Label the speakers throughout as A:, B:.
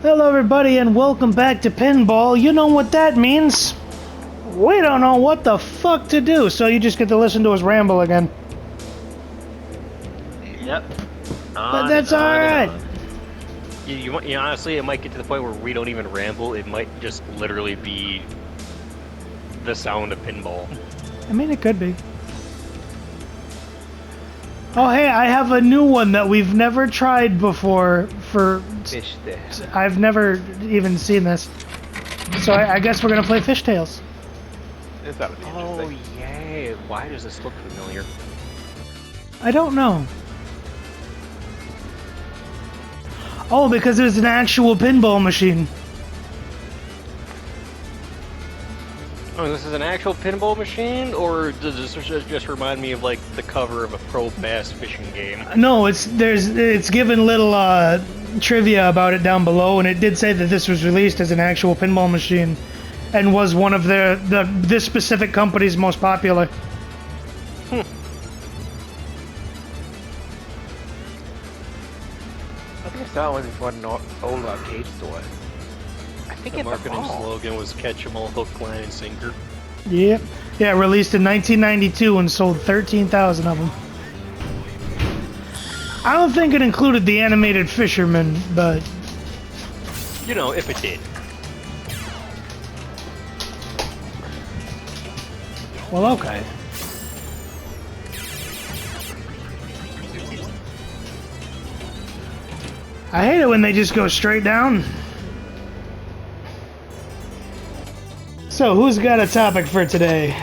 A: Hello everybody and welcome back to Pinball. You know what that means. We don't know what the fuck to do, so you just get to listen to us ramble again.
B: Yep.
A: But that's alright.
B: You honestly, it might get to the point where we don't even ramble. It might just literally be the sound of pinball.
A: I mean, it could be. Oh hey, I have a new one that we've never tried before for...
C: Fishtails.
A: I've never even seen this. So I guess we're gonna play Fishtails.
C: This ought to be
B: Oh
C: interesting.
B: yay! Why does this look familiar?
A: I don't know. Oh, because it's an actual pinball machine.
B: Oh, this is an actual pinball machine, or does this just remind me of like the cover of a pro bass fishing game?
A: No, it's given little trivia about it down below, and it did say that this was released as an actual pinball machine, and was one of this specific company's most popular.
C: I think I saw one before an old arcade store. I think
B: The
C: it's
B: marketing
C: a mall.
B: slogan was "Catch 'em all, hook, line, and sinker."
A: Yep. Yeah, released in 1992 and sold 13,000 of them. I don't think it included the animated fisherman, but
B: You know, if it did.
A: well, okay. I hate it when they just go straight down. So, who's got a topic for today?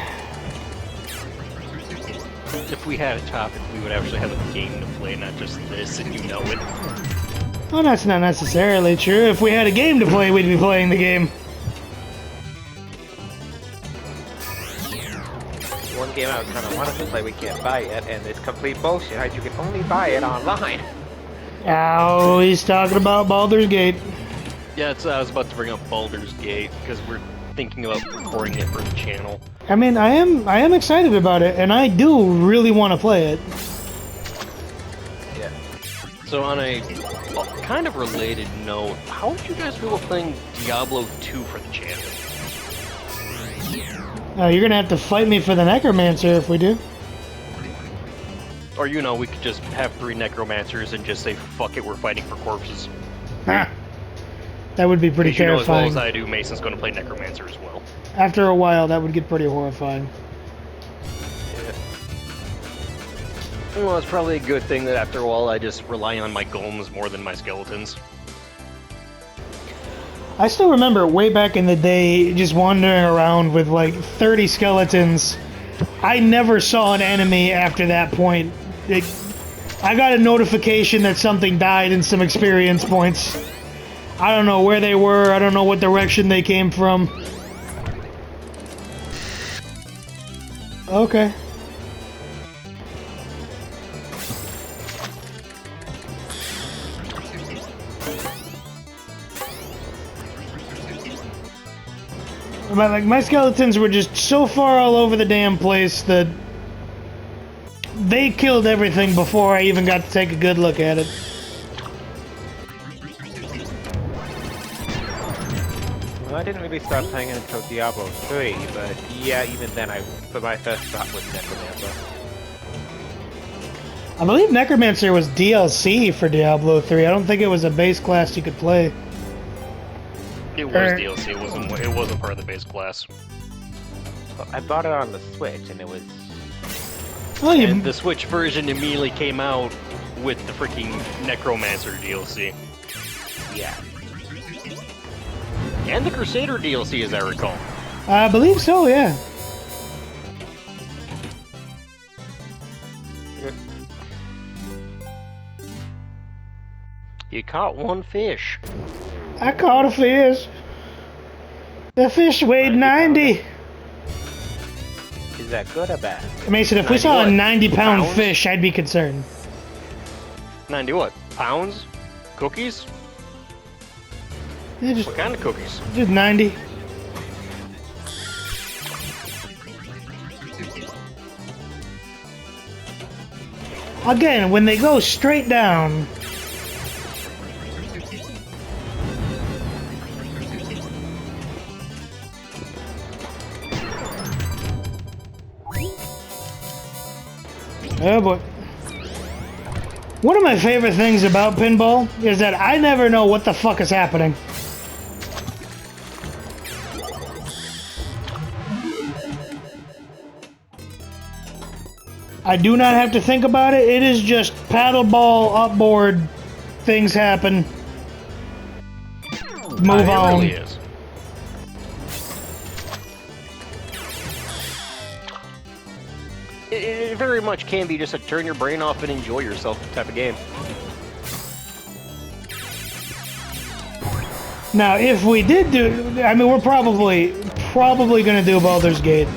B: If we had a topic, we would actually have a game to play, not just this, and you know it.
A: Oh, that's not necessarily true. If we had a game to play, we'd be playing the game.
C: One game I kind of wanted to play, we can't buy it, and it's complete bullshit. Right? You can only buy it online.
A: Oh, he's talking about Baldur's Gate.
B: Yeah, I was about to bring up Baldur's Gate, because we're thinking about recording it for the channel.
A: I mean, I am excited about it, and I do really want to play it.
C: Yeah.
B: So on a kind of related note, how would you guys feel about playing Diablo 2 for the channel?
A: You're gonna have to fight me for the Necromancer if we do.
B: Or, you know, we could just have 3 Necromancers and just say, fuck it, we're fighting for corpses.
A: Ha! That would be pretty
B: Because you know as well
A: terrifying.
B: as I do, Mason's going to play Necromancer as well.
A: After a while, that would get pretty horrifying.
B: Well, it's probably a good thing that after a while I just rely on my golems more than my skeletons.
A: I still remember way back in the day, just wandering around with like 30 skeletons. I never saw an enemy after that point. I got a notification that something died and some experience points. I don't know where they were, I don't know what direction they came from. Okay. But like my skeletons were just so far all over the damn place that they killed everything before I even got to take a good look at it.
C: Well, I didn't really start playing it until Diablo 3, but yeah, even then I put my first stop with Necromancer.
A: I believe Necromancer was DLC for Diablo 3. I don't think it was a base class you could play.
B: It was DLC, it wasn't part of the base class.
C: Well, I bought it on the Switch, and it was...
A: Oh, you,
B: And the Switch version immediately came out with the freaking Necromancer DLC.
C: yeah.
B: And the Crusader DLC, as I recall.
A: I believe so, yeah.
B: You caught one fish.
A: I caught a fish. The fish weighed 90.
C: Is that good or bad?
A: Mason, if we
B: 90
A: saw a
B: what?
A: 90-pound
B: Pounds?
A: fish, I'd be concerned.
B: 90 what? Pounds? Cookies?
A: Yeah, just
B: What kind of cookies?
A: 90. Again, when they go straight down, Oh boy. One of my favorite things about pinball is that I never know what the fuck is happening. I do not have to think about it. It is just paddleball, upboard, things happen. Move on.
B: It really is. It very much can be just a turn your brain off and enjoy yourself type of game.
A: Now, if we did do, I mean, we're probably going to do Baldur's Gate,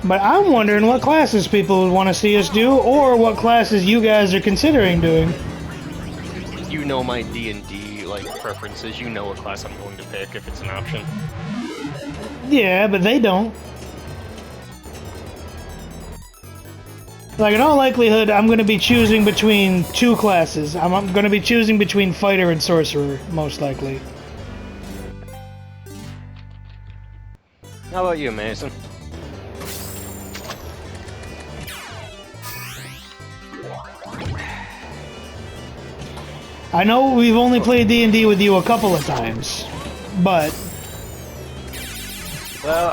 A: but I'm wondering what classes people would want to see us do, or what classes you guys are considering doing.
B: You know my D&D like preferences. You know what class I'm going to pick if it's an option.
A: Yeah, but they don't. Like, in all likelihood, I'm going to be choosing between two classes. I'm going to be choosing between Fighter and Sorcerer, most likely.
B: How about you, Mason?
A: I know we've only played D&D with you a couple of times, but...
C: Well,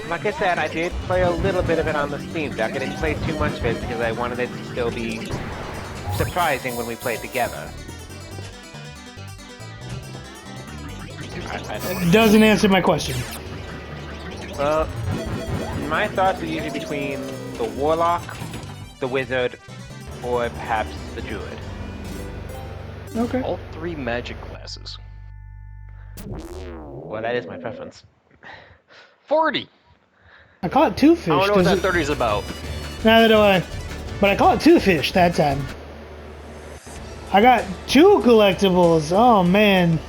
C: like I said, I did play a little bit of it on the Steam Deck. I didn't play too much of it because I wanted it to still be surprising when we played together.
A: Doesn't answer my question.
C: Well, my thoughts are usually between the Warlock, the Wizard, or perhaps the Druid.
A: Okay.
B: All three magic classes.
C: Well, that is my preference.
B: 40!
A: I caught two fish.
B: I don't know what that
A: it...
B: 30 is about.
A: Neither do I. But I caught two fish that time. I got two collectibles. Oh, man.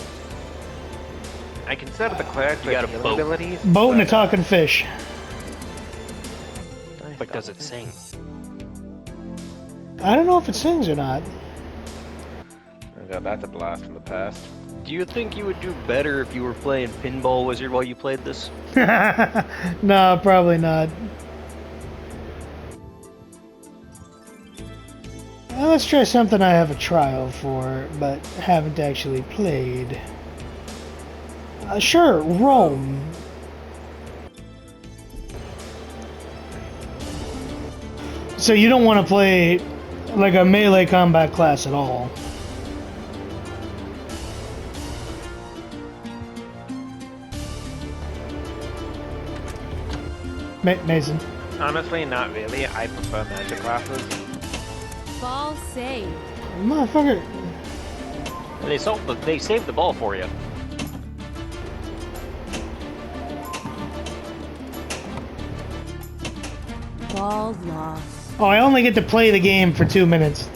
C: I consider the cleric
B: You got a
C: with
B: boat.
C: abilities.
A: Boat and a talking fish.
B: But does it sing?
A: I don't know if it sings or not.
C: Oh god, that's a blast from the past.
B: Do you think you would do better if you were playing Pinball Wizard while you played this?
A: No, probably not. Well, let's try something I have a trial for, but haven't actually played. Sure, Rome. So you don't want to play like a melee combat class at all. Mason.
C: Honestly, not really. I prefer magic classes.
D: Ball saved.
A: Motherfucker.
B: They saved the ball for you.
D: Ball lost.
A: Oh, I only get to play the game for 2 minutes.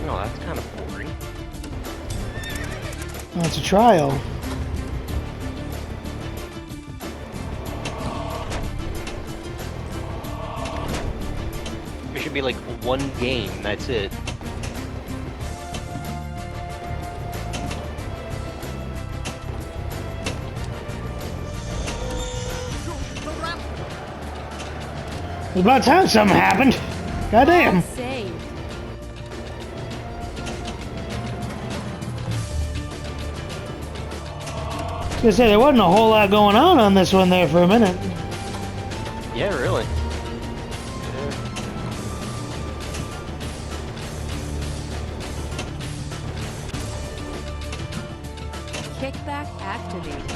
B: No, that's kind of boring.
A: Oh, it's a trial.
B: It should be like one game, that's it.
A: It's about time something happened. Goddamn.
D: Ball saved.
A: I was gonna say, there wasn't a whole lot going on this one there for a minute.
B: Yeah, really.
D: Kickback activated.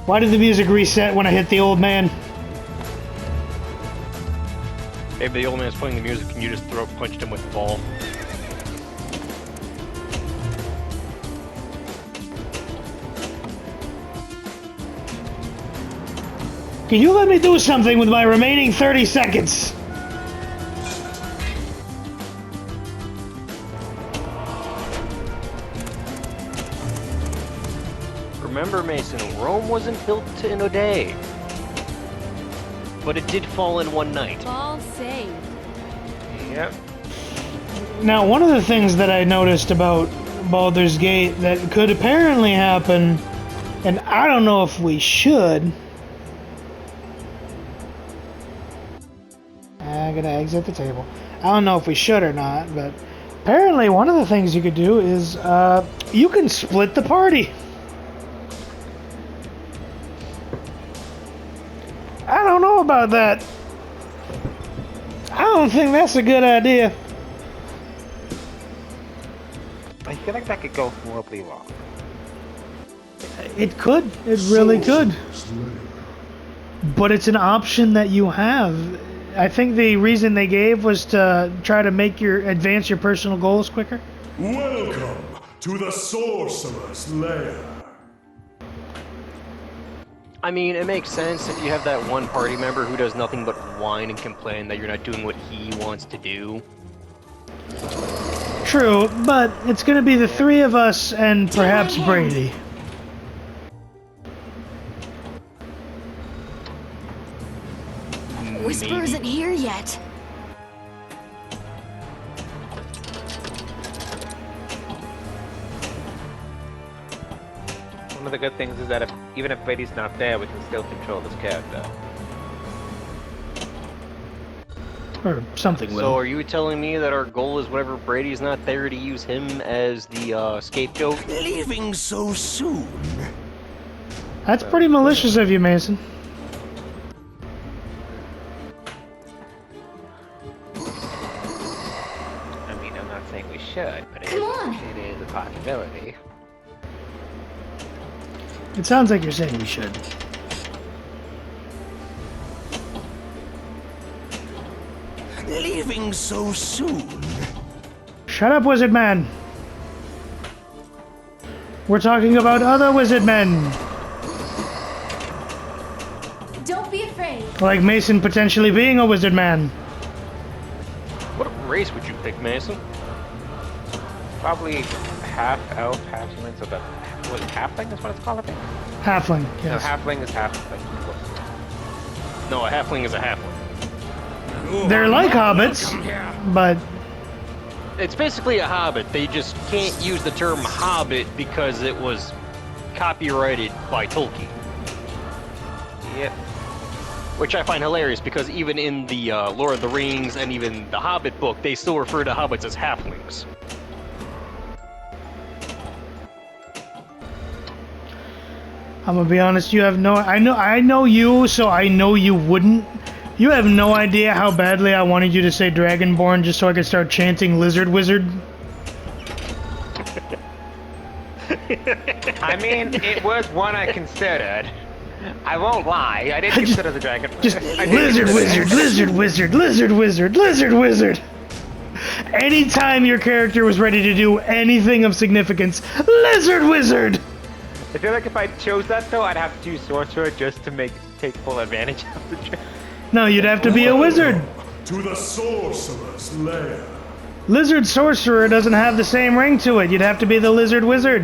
A: Why did the music reset when I hit the old man?
B: Hey, but the old man's playing the music and you just punched him with the ball.
A: Can you let me do something with my remaining 30 seconds?
B: Remember, Mason, Rome wasn't built in a day. But it did fall in one night.
D: Ball saved.
C: Yep.
A: Now, one of the things that I noticed about Baldur's Gate that could apparently happen And I don't know if we should. I gotta exit the table. I don't know if we should or not, but apparently one of the things you could do is you can split the party. I don't know about that. I don't think that's a good idea.
C: I feel like that could go horribly wrong.
A: It could. It really could. But it's an option that you have. I think the reason they gave was to try to make advance your personal goals quicker.
E: Welcome to the Sorcerer's Lair.
B: I mean, it makes sense if you have that one party member who does nothing but whine and complain that you're not doing what he wants to do.
A: True, but it's going to be the three of us and perhaps Brady.
F: Whisper isn't here yet.
C: One of the good things is that even if Brady's not there, we can still control this character.
A: Or something
B: So
A: will.
B: are you telling me that our goal is whenever Brady's not there to use him as the scapegoat?
E: Leaving so soon?
A: That's pretty malicious of you, Mason.
C: I mean, I'm not saying we should, but
F: Come on.
C: it is a possibility.
A: It sounds like you're saying we should.
E: Leaving so soon?
A: Shut up, wizard man. We're talking about other wizard men.
D: Don't be afraid.
A: Like Mason potentially being a wizard man.
B: What race would you pick, Mason?
C: Probably half elf, half human, so halfling is what it's called, I think?
A: Halfling,
C: No,
A: yes.
C: halfling is half.
B: No, a halfling is a halfling.
A: They're like hobbits, but
B: It's basically a hobbit. They just can't use the term hobbit because it was copyrighted by Tolkien.
C: Yep.
B: Which I find hilarious because even in the Lord of the Rings and even the Hobbit book, they still refer to hobbits as halflings.
A: I'm gonna be honest, you have no... I know you, so I know you wouldn't. You have no idea how badly I wanted you to say Dragonborn just so I could start chanting Lizard Wizard.
C: I mean, it was one I considered. I won't lie, I did consider the dragon.
A: Just
C: I did
A: Lizard
C: consider
A: Wizard, Lizard Wizard, Lizard Wizard, Lizard Wizard. Anytime your character was ready to do anything of significance, Lizard Wizard!
C: I feel like if I chose that though, I'd have to do sorcerer just to take full advantage of the dragon.
A: No, you'd have to be a wizard.
E: To the Sorcerer's Lair.
A: Lizard Sorcerer doesn't have the same ring to it. You'd have to be the Lizard Wizard.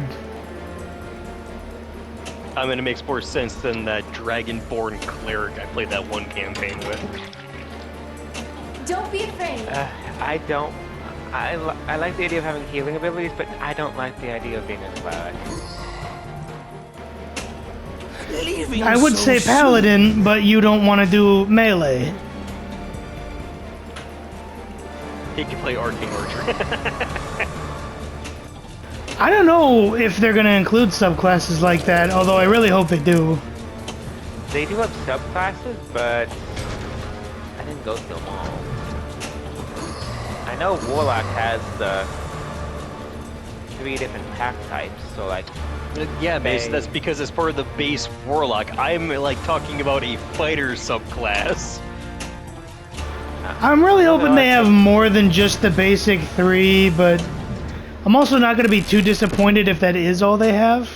B: I mean, it makes more sense than that Dragonborn cleric I played that one campaign with.
D: Don't be afraid.
C: I don't. I like the idea of having healing abilities, but I don't like the idea of being a cleric.
E: Leaving
A: I would
E: so
A: say
E: soon?
A: Paladin, but you don't want to do melee.
B: He can play Arcane Archer.
A: I don't know if they're going to include subclasses like that, although I really hope they do.
C: They do have subclasses, but I didn't go through them all. I know Warlock has the 3 different pack types, so like.
B: Yeah, Mason, that's because it's part of the base Warlock. I'm like talking about a fighter subclass.
A: I'm really hoping they have more than just the basic 3, but I'm also not going to be too disappointed if that is all they have.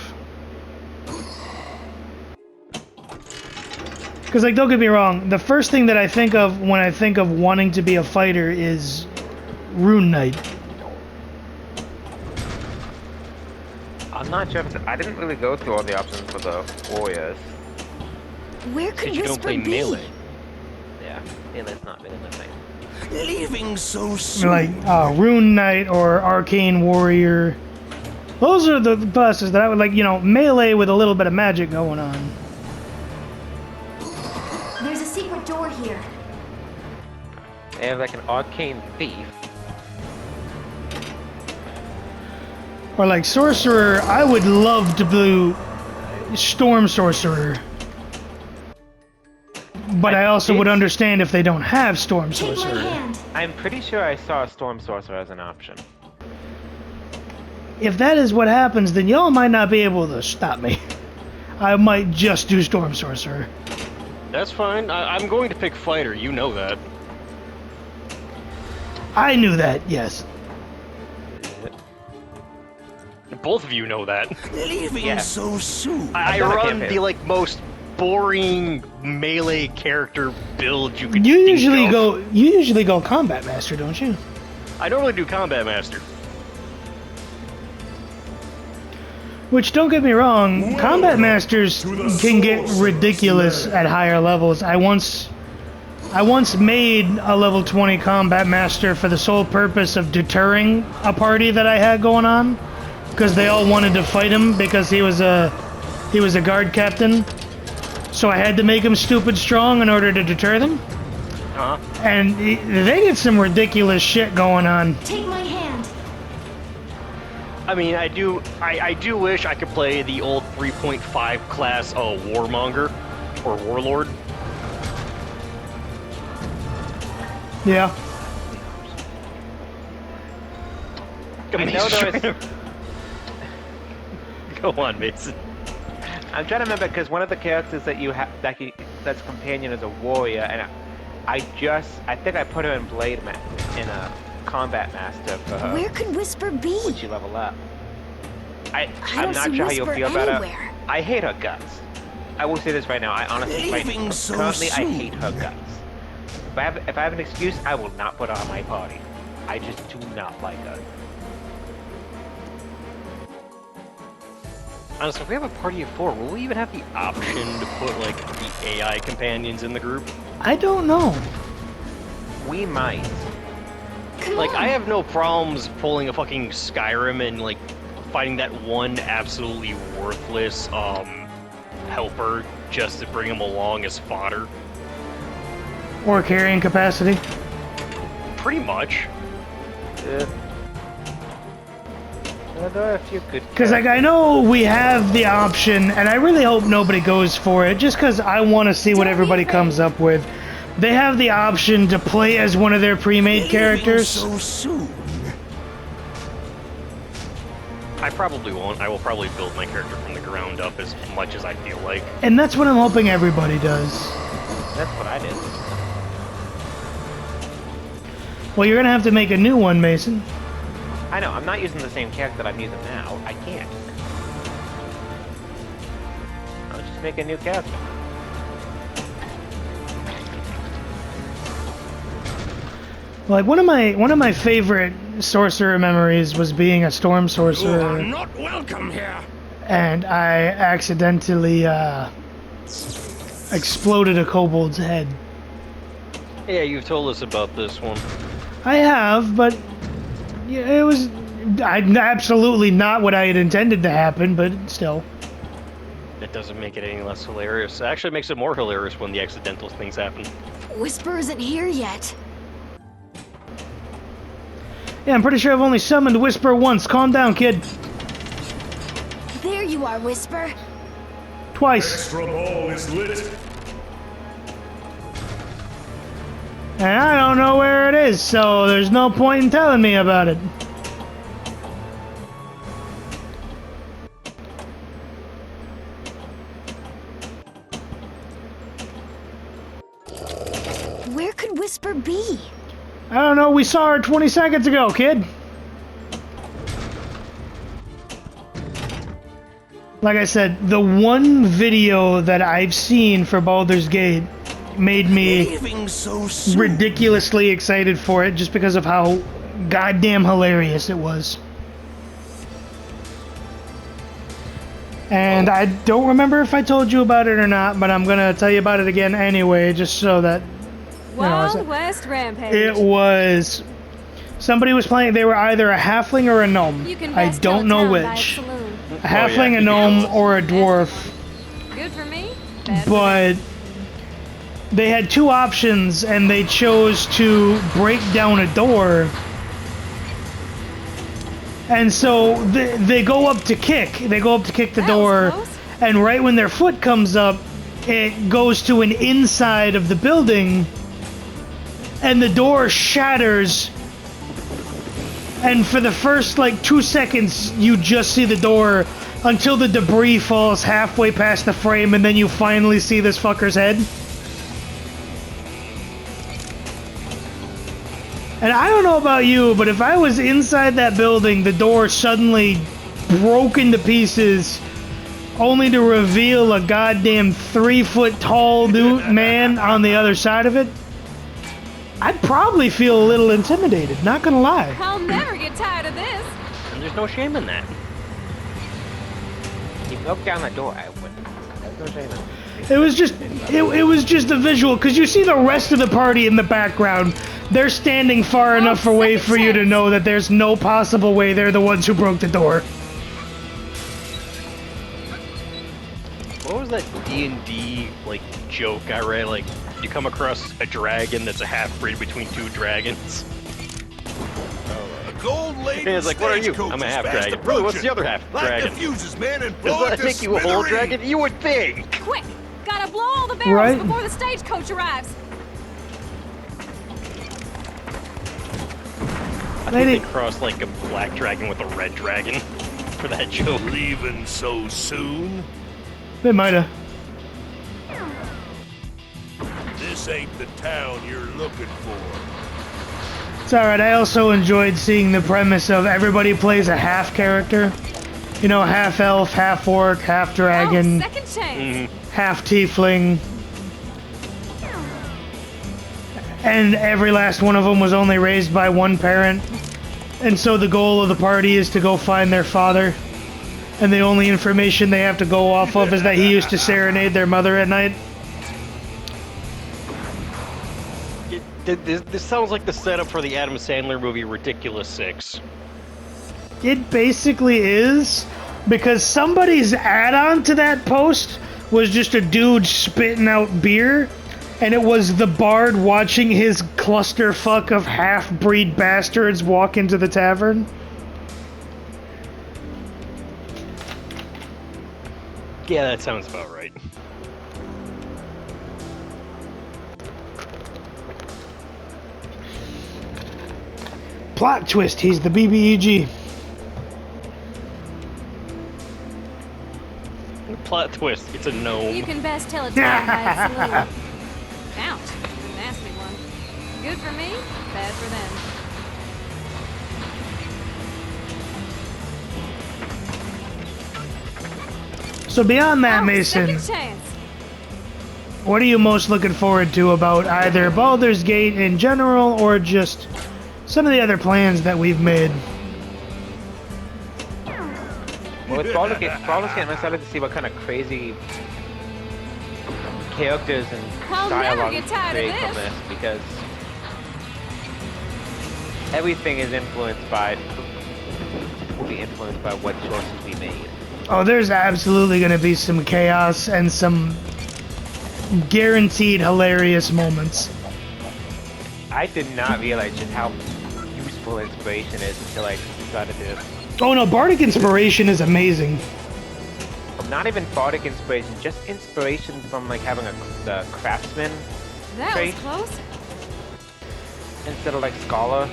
A: Because, like, don't get me wrong, the first thing that I think of when I think of wanting to be a fighter is Rune Knight.
C: I'm not sure if I didn't really go through all the options for the warriors.
F: Where could
B: Because you don't
F: Whisper
B: play
F: be?
B: melee.
C: Yeah, melee's not really my thing.
E: Leaving so soon?
A: Like Rune Knight or Arcane Warrior. Those are the bosses that I would like, you know, melee with a little bit of magic going on.
D: There's a secret door here.
C: They have like an arcane thief.
A: Or like sorcerer, I would love to do storm sorcerer. But I also would understand if they don't have storm
D: Take my
A: sorcerer.
D: hand.
C: I'm pretty sure I saw a storm sorcerer as an option.
A: If that is what happens, then y'all might not be able to stop me. I might just do storm sorcerer.
B: That's fine. I'm going to pick fighter. You know that.
A: I knew that, yes.
B: Both of you know that.
E: Leaving
C: Yeah.
E: so soon.
B: I
C: done a
B: run
C: campaign.
B: the like most boring melee character build you could.
A: You
B: think
A: usually
B: of.
A: go combat master, don't you?
B: I normally do combat master.
A: Which, don't get me wrong, combat masters can get ridiculous at higher levels. I once made a level 20 combat master for the sole purpose of deterring a party that I had going on, because they all wanted to fight him because he was a guard captain. So I had to make him stupid strong in order to deter them. And they get some ridiculous shit going on.
D: Take my hand.
B: I mean, I do wish I could play the old 3.5 class warmonger or warlord.
A: Yeah.
C: I know there was-
B: Go on, Mason.
C: I'm trying to remember because one of the characters that you have that's companion is a warrior, and I think I put her in in a combat master for her.
F: Where could Whisper be?
C: When she level up. I'm
F: don't
C: not
F: see
C: sure how you'll
F: Whisper
C: feel about her.
F: anywhere.
C: I hate her guts. I will say this right now. I honestly,
E: Leaving so
C: currently, I
E: soon.
C: hate her guts. If I have an excuse, I will not put her on my party. I just do not like her.
B: Honestly, if we have a party of 4, will we even have the option to put like the AI companions in the group?
A: I don't know.
C: We might.
F: Come
B: Like,
F: on.
B: I have no problems pulling a fucking Skyrim and like fighting that one absolutely worthless helper just to bring him along as fodder.
A: Or carrying capacity.
B: Pretty much.
C: There are a few good
A: Because, like, I know we have the option, and I really hope nobody goes for it, just because I want to see what everybody comes up with. They have the option to play as one of their pre-made characters.
E: So soon.
B: I probably won't. I will probably build my character from the ground up as much as I feel like.
A: And that's what I'm hoping everybody does.
C: That's what I did.
A: Well, you're going to have to make a new one, Mason.
C: I know, I'm not using the same character that I'm using now. I can't. I'll just make a new character.
A: Like, one of my favorite sorcerer memories was being a storm
E: You are
A: sorcerer,
E: not welcome here.
A: and I accidentally exploded a kobold's head.
B: Yeah, you've told us about this one.
A: I have, but yeah, it was absolutely not what I had intended to happen, but still.
B: That doesn't make it any less hilarious. It actually makes it more hilarious when the accidental things happen.
F: Whisper isn't here yet.
A: Yeah, I'm pretty sure I've only summoned Whisper once. Calm down, kid.
F: There you are, Whisper.
A: Twice.
E: Extra ball is lit.
A: And I don't know where it is, so there's no point in telling me about it.
F: Where could Whisper be?
A: I don't know, we saw her 20 seconds ago, kid. Like I said, the one video that I've seen for Baldur's Gate made me
E: Leaving so soon.
A: ridiculously excited for it just because of how goddamn hilarious it was. And I don't remember if I told you about it or not, but I'm gonna tell you about it again anyway, just so that
G: Wild West Rampage.
A: it was Somebody was playing. They were either a halfling or a gnome.
D: You can
A: I
D: best tell
A: don't
D: a
A: know
D: town by its
A: which.
D: saloon.
A: A halfling,
B: yeah.
A: a gnome, or a dwarf.
D: Good for me. Bad for
A: But they had two options, and they chose to break down a door. And so they go up to kick. They go up to kick the
D: That was
A: door,
D: close.
A: and right when their foot comes up, it goes to an inside of the building, and the door shatters. And for the first like 2 seconds, you just see the door until the debris falls halfway past the frame, and then you finally see this fucker's head. And I don't know about you, but if I was inside that building, the door suddenly broke into pieces, only to reveal a goddamn 3-foot tall dude man on the other side of it, I'd probably feel a little intimidated, not gonna lie.
D: I'll never get tired of this.
B: And there's no shame in that.
C: If you broke down the door, I wouldn't. There's no shame in it.
A: It was just, it was just a visual, because you see the rest of the party in the background. They're standing far enough away for you to know that there's no possible way they're the ones who broke the door.
B: What was that D&D like joke I read? Like, you come across a dragon that's a half-breed between two dragons.
E: A gold-laden
B: And it's like, what are you?
E: stagecoach
B: I'm a
E: is
B: half-dragon.
E: fast
B: Really, what's the
E: approaching.
B: other half
E: Light
B: dragon?
E: the fuses, man, and
B: Does
E: blow it
B: that
E: to
B: make you a whole
E: smithereens.
B: dragon? You would think!
D: Quick! Gotta blow all the barrels
A: Right.
D: before the stagecoach arrives.
B: I
A: Lady-
B: think they crossed like a black dragon with a red dragon for that joke.
E: Leaving so soon?
A: They might've.
E: This ain't the town you're looking for.
A: It's alright, I also enjoyed seeing the premise of everybody plays a half character. You know, half elf, half orc, half dragon,
D: Oh, second chance.
A: half tiefling. And every last one of them was only raised by one parent. And so the goal of the party is to go find their father. And the only information they have to go off of is that he used to serenade their mother at night.
B: This sounds like the setup for the Adam Sandler movie Ridiculous 6.
A: It basically is, because somebody's add-on to that post was just a dude spitting out beer, and it was the bard watching his clusterfuck of half-breed bastards walk into the tavern.
B: Yeah, that sounds about right.
A: Plot twist, he's the BBEG.
B: Plot twist, it's a gnome.
D: You can best tell a town by its saloon. Ouch. A nasty one. Good for me, bad for them.
A: So beyond that,
D: Oh,
A: Mason,
D: second chance.
A: what are you most looking forward to about either Baldur's Gate in general or just some of the other plans that we've made?
C: Well, with Baldur's Gate, I'm excited to see what kind of crazy characters and
D: I'll never
C: dialogue
D: get
C: we
D: tired of
C: create from
D: this.
C: this, because everything is influenced by, will be influenced by what choices we made.
A: Oh, there's absolutely going to be some chaos and some guaranteed hilarious moments.
C: I did not realize just how useful inspiration is until I decided to.
A: Oh no, Bardic Inspiration is amazing.
C: Not even bardic inspiration, just inspiration from like having the craftsman
D: That
C: trait
D: was close.
C: instead of like scholar.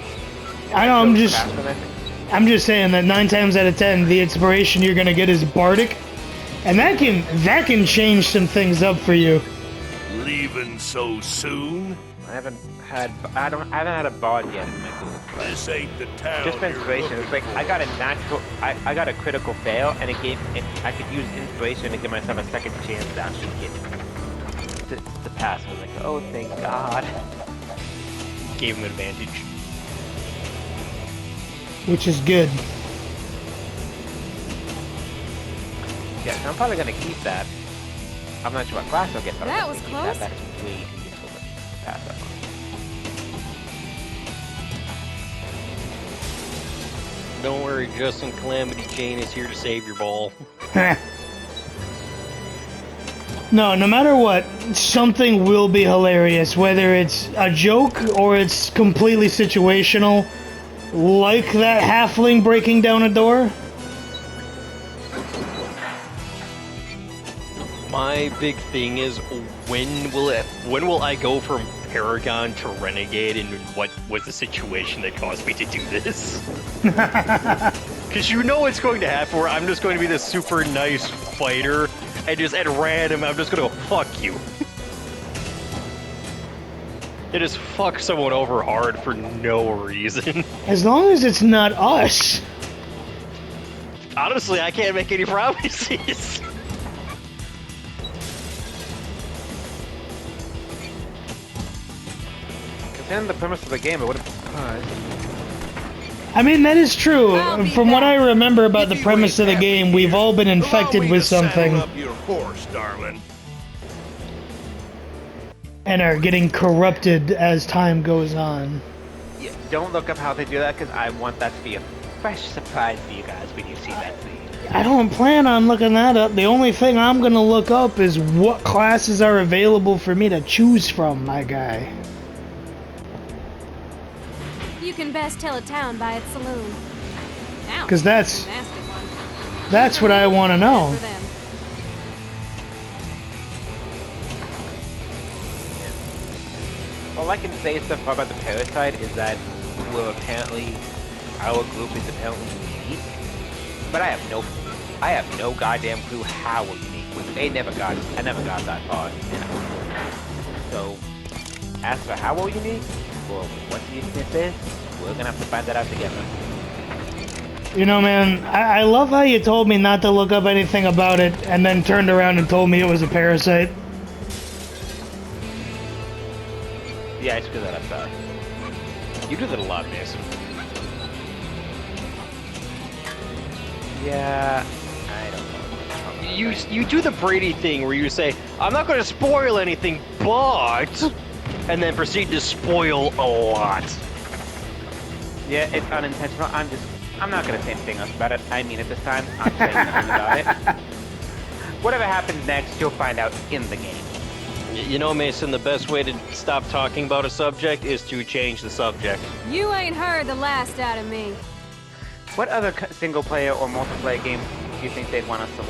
A: I know,
C: Craftsman, I think.
A: I'm just saying that 9 times out of 10, the inspiration you're gonna get is Bardic, and that can change some things up for you.
E: Leaving so soon?
C: I haven't had a bard yet in my group.
E: This ain't the town
C: Just
E: you're
C: inspiration. It's
E: looking
C: like I got a natural, I got a critical fail, and it gave it. I could use inspiration to give myself a second chance to actually get the pass. I was like, oh, thank God.
B: Gave him advantage.
A: Which is good.
C: Yeah, so I'm probably gonna keep that. I'm not sure what class I'll get, but
D: That
C: I'm
D: was
C: gonna keep
D: close.
C: that. That's way too useful to pass up on.
B: Don't worry, Justin. Calamity Jane is here to save your ball.
A: No matter what, something will be hilarious, whether it's a joke or it's completely situational, like that halfling breaking down a door.
B: My big thing is when will I go from Paragon to Renegade, and what was the situation that caused me to do this? Because you know what's going to happen, where I'm just going to be this super nice fighter, and just at random, I'm just going to go, fuck you. It just fuck someone over hard for no reason.
A: As long as it's not us.
B: Honestly, I can't make any promises.
C: Considering the premise of the game, it would have.
A: I mean, that is true.
D: I'll be
A: From what I
D: back.
A: remember about the
E: If you
A: premise of
E: ain't
A: the
E: happy
A: game, we've
E: here,
A: all been infected
E: allow me
A: with
E: to saddle
A: something
E: up your horse, darling.
A: and are getting corrupted as time goes on.
C: Yeah, don't look up how they do that, because I want that to be a fresh surprise for you guys when you see that scene.
A: I don't plan on looking that up. The only thing I'm going to look up is what classes are available for me to choose from, my guy.
D: You can best tell a town by its saloon. Ouch,
A: 'Cause that's-
D: nasty one.
A: That's what I want to know.
D: For them.
C: All I can say so far about the Parasite is that our group is apparently unique, but I have no goddamn clue how we're unique. I never got that far, you know. So, as for how we're unique, or what the uniqueness is, we're gonna have to find that out together.
A: You know, man, I love how you told me not to look up anything about it and then turned around and told me it was a parasite.
C: Yeah, I screwed that up, sorry.
B: You do that a lot, Mason.
C: Yeah, I don't know.
B: You do the Brady thing where you say, I'm not going to spoil anything, but... And then proceed to spoil a lot.
C: Yeah, it's unintentional. I'm not gonna say anything else about it. I mean it this time. I'm saying nothing about it. Whatever happens next, you'll find out in the game.
B: You know, Mason, the best way to stop talking about a subject is to change the subject.
D: You ain't heard the last out of me.
C: What other single-player or multiplayer games do you think they'd want us to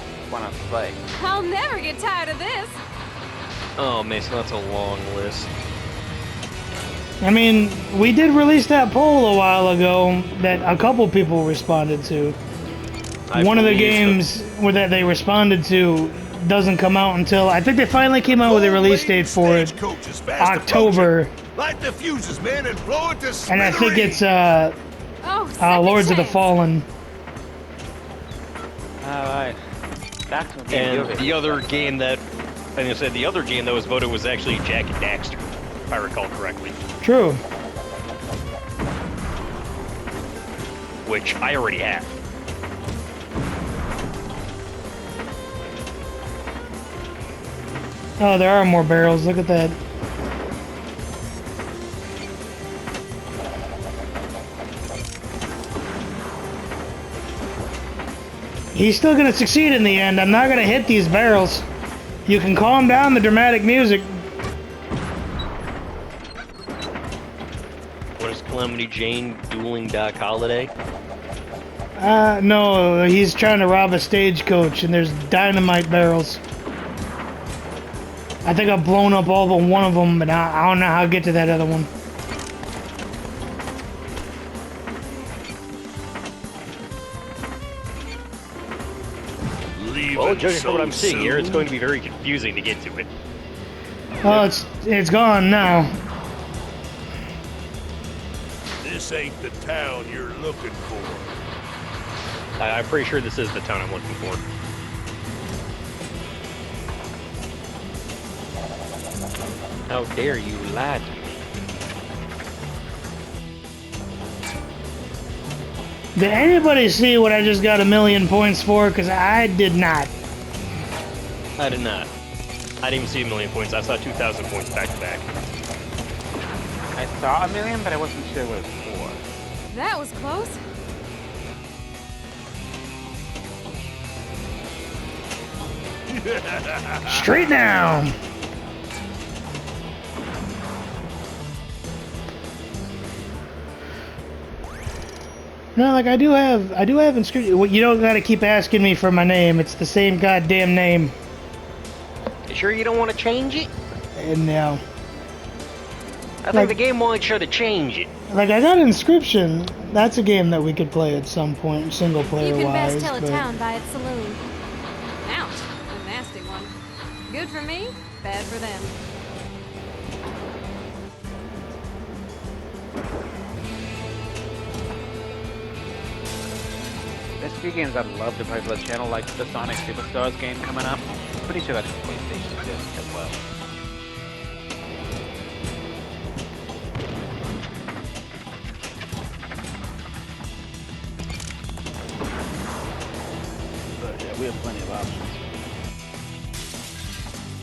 C: play?
D: I'll never get tired of this.
B: Oh, Mason, that's a long list.
A: I mean, we did release that poll a while ago that a couple people responded to. One of the games that they responded to doesn't come out until, I think they finally came out with a release date for it,
E: Stagecoach is fast
A: October.
E: approaching. Light the fuses, man, and blow it to
A: And I think it's
E: smithereens.
D: Oh,
A: Lords of the
D: second chance.
A: Fallen.
C: Alright. That's what game you're
B: And the other game that, and I said the other game that was voted was actually Jack and Daxter, if I recall correctly.
A: True.
B: Which I already have.
A: Oh, there are more barrels. Look at that. He's still gonna succeed in the end. I'm not gonna hit these barrels. You can calm down the dramatic music.
B: What is Calamity Jane dueling Doc Holliday?
A: No, he's trying to rob a stagecoach and there's dynamite barrels. I think I've blown up all but one of them, but I don't know how to get to that other one.
B: Well, judging from what I'm seeing here, it's going to be very confusing to get to it.
A: Oh, it's gone now.
E: This ain't the town you're looking for.
B: I'm pretty sure this is the town I'm looking for. How dare you lie to me?
A: Did anybody see what I just got 1,000,000 points for? Because I did not.
B: I did not. I didn't even see 1,000,000 points. I saw 2,000 points back to back.
C: I saw 1,000,000, but I wasn't sure what it was for.
D: That was close.
A: Straight down. No, like I do have inscription. Well, you don't gotta keep asking me for my name. It's the same goddamn name.
B: You sure you don't want to change it?
A: And now,
B: I think the game wants you to change it.
A: like I got Inscription. That's a game that we could play at some point, single player
D: You can
A: wise.
D: best tell a
A: but-
D: town by its saloon. Ouch, a nasty one. Good for me, bad for them.
C: There's a few games I'd love to play for the channel, like the Sonic Superstars game coming up. Pretty sure that's PlayStation 2 as well. But yeah, we have plenty of options.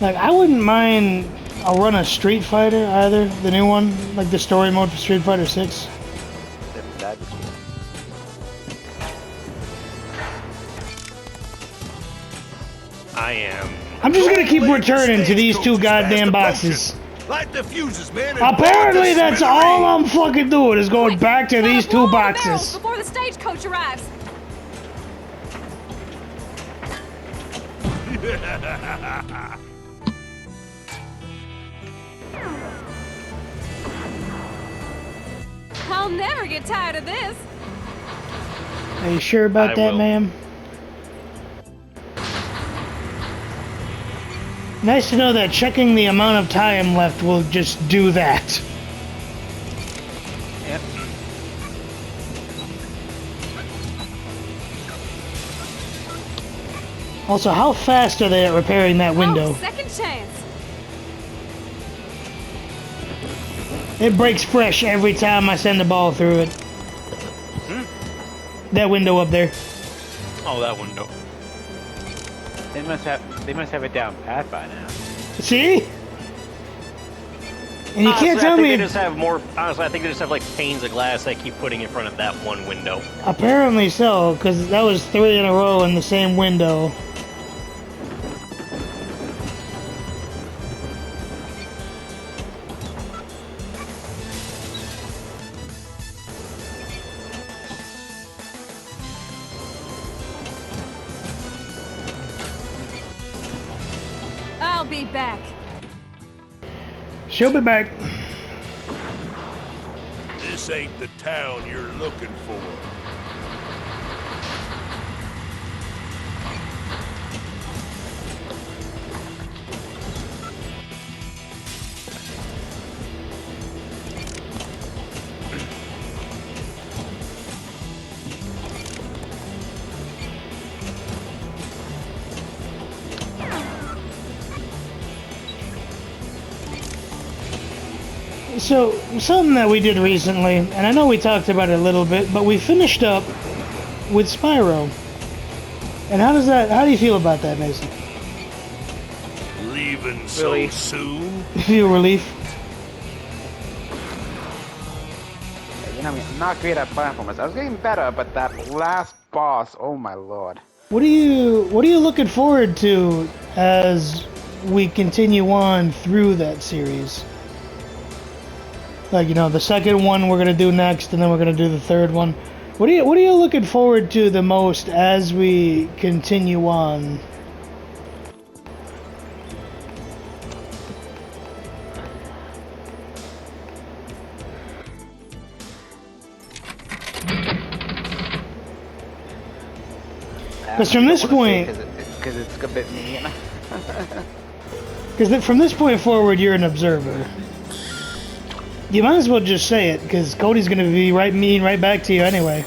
A: Like I wouldn't mind. I'll run a Street Fighter either, the new one, like the story mode for Street Fighter 6.
C: That's
B: I am.
A: I'm just gonna keep
E: Don't let
A: returning to these two
E: stagecoaches
A: goddamn
E: fast
A: boxes.
E: approaching. Light the fuses, man. and
A: Apparently,
E: burn the
A: that's all I'm
E: smithereens.
A: fucking doing is going back to
D: Gotta
A: these
D: blow
A: two
D: all the barrels
A: boxes.
D: before the stagecoach arrives. I'll never get tired of this.
A: Are you sure about
B: I
A: that,
B: will.
A: ma'am? Nice to know that checking the amount of time left will just do that.
C: Yep.
A: Also, how fast are they at repairing that window?
D: Oh, second chance.
A: It breaks fresh every time I send the ball through it. That window up there.
B: Oh, that window.
C: They must have it down pat by now.
A: See? And you
B: Honestly,
A: can't
B: I
A: tell
B: think
A: me.
B: they just have more. Honestly, I think they just have like panes of glass they keep putting in front of that one window.
A: Apparently so, because that was 3 in a row in the same window.
D: I'll be back.
A: She'll be back.
E: This ain't the town you're looking for.
A: So, something that we did recently, and I know we talked about it a little bit, but we finished up with Spyro. And how do you feel about that, Mason?
E: Leaving so
C: Really?
E: soon?
A: You feel relief?
C: You know, I mean, I'm not great at platformers. I was getting better, but that last boss, oh my lord.
A: What are you looking forward to as we continue on through that series? Like, you know, the second one we're gonna do next, and then we're gonna do the third one. What are you looking forward to the most as we continue on? Because from this point,
C: Because it's a bit mean.
A: because from this point forward, you're an observer. You might as well just say it, because Cody's gonna be mean right back to you anyway.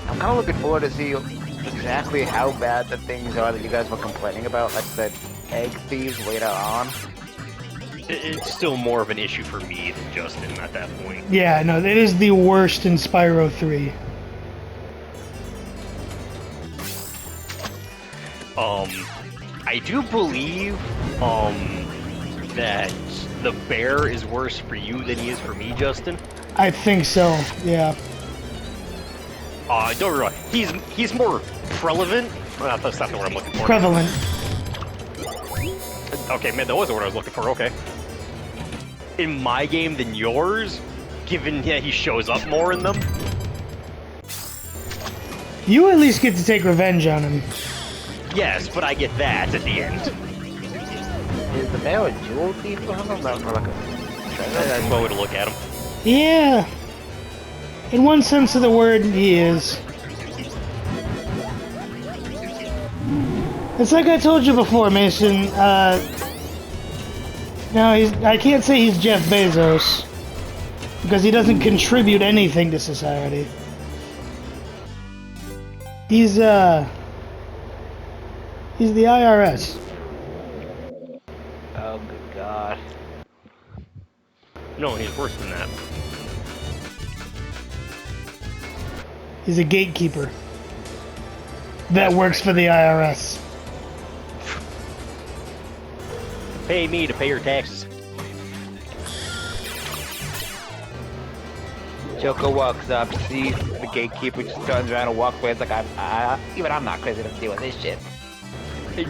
C: I'm kind of looking forward to see exactly how bad the things are that you guys were complaining about, like the egg thieves later on.
B: It's still more of an issue for me than Justin at that point.
A: Yeah, no, it is the worst in Spyro 3.
B: I do believe, that the bear is worse for you than he is for me, Justin.
A: I think so. Yeah.
B: Don't get me wrong. He's more prevalent. That's not the word I'm looking for.
A: Prevalent.
B: Okay, man, that was the word I was looking for. Okay. In my game than yours, given that he shows up more in them.
A: You at least get to take revenge on him.
B: Yes, but I get that at the end.
C: Is the mail a jewel thief or something? Or like a treasure?
B: That's one way to look at him.
A: Yeah. In one sense of the word, he is. It's like I told you before, Mason. No, I can't say he's Jeff Bezos. Because he doesn't contribute anything to society. He's the IRS.
C: Oh, good God.
B: No, he's worse than that.
A: He's a gatekeeper. That works for the IRS.
B: Pay me to pay your taxes.
C: Joker walks up, sees the gatekeeper, just turns around and walks away. It's like, even I'm not crazy enough to deal with this shit.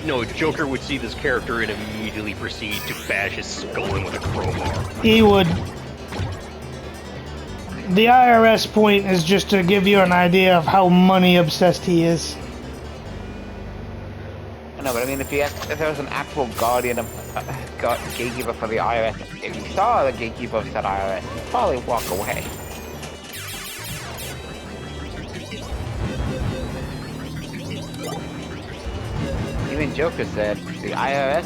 B: No, Joker would see this character and immediately proceed to bash his skull in with a crowbar.
A: He would. The IRS point is just to give you an idea of how money obsessed he is.
C: I know, but I mean, if there was an actual guardian of gatekeeper for the IRS, if you saw the gatekeeper of said IRS, you'd probably walk away. Even Joker said, the IRS,